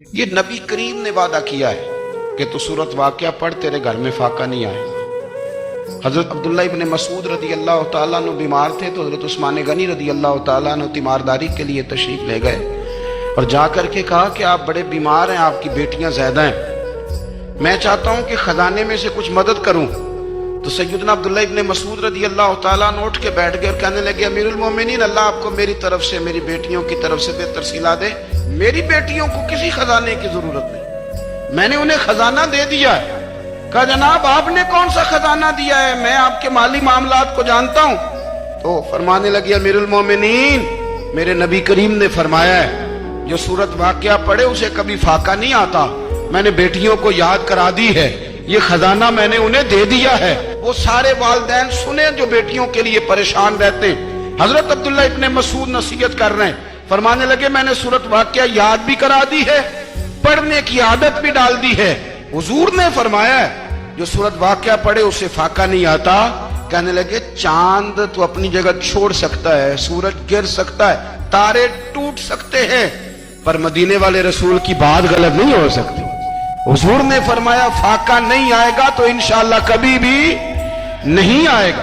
یہ نبی کریم نے وعدہ کیا ہے کہ تو سورت واقعہ پڑھ تیرے گھر میں فاقہ نہیں آئے۔ حضرت عبداللہ ابن مسعود رضی اللہ تعالیٰ عنہ بیمار تھے تو حضرت عثمان غنی رضی اللہ تعالیٰ عنہ تیمارداری کے لیے تشریف لے گئے اور جا کر کے کہا کہ آپ بڑے بیمار ہیں، آپ کی بیٹیاں زیادہ ہیں، میں چاہتا ہوں کہ خزانے میں سے کچھ مدد کروں۔ تو سیدنا عبداللہ ابن مسعود رضی اللہ تعالیٰ عنہ اٹھ کے بیٹھ گئے اور کہنے لگے امیر المومنین، اللہ آپ کو میری طرف سے، میری بیٹیوں کی طرف سے بہتر صلہ دے، میری بیٹیوں کو کسی خزانے کی ضرورت نہیں، میں نے انہیں خزانہ دے دیا ہے۔ کہا جناب آپ نے کون سا خزانہ دیا ہے، میں آپ کے مالی معاملات کو جانتا ہوں۔ تو فرمانے لگے امیر المومنین، میرے نبی کریم نے فرمایا ہے جو سورت واقعہ پڑھے اسے کبھی فاقہ نہیں آتا، میں نے بیٹیوں کو یاد کرا دی ہے، یہ خزانہ میں نے انہیں دے دیا ہے۔ وہ سارے والدین سنیں جو بیٹیوں کے لیے پریشان رہتے ہیں۔ حضرت عبداللہ ابن مسعود نصیحت کر رہے ہیں، فرمانے لگے میں نے سورت واقعہ یاد بھی کرا دی ہے، پڑھنے کی عادت بھی ڈال دی ہے۔ حضور نے فرمایا ہے جو سورت واقعہ پڑھے اسے فاقہ نہیں آتا۔ کہنے لگے چاند تو اپنی جگہ چھوڑ سکتا ہے، سورج گر سکتا ہے، تارے ٹوٹ سکتے ہیں، پر مدینے والے رسول کی بات غلط نہیں ہو سکتی۔ حضور نے فرمایا فاقہ نہیں آئے گا تو انشاءاللہ کبھی بھی نہیں آئے گا۔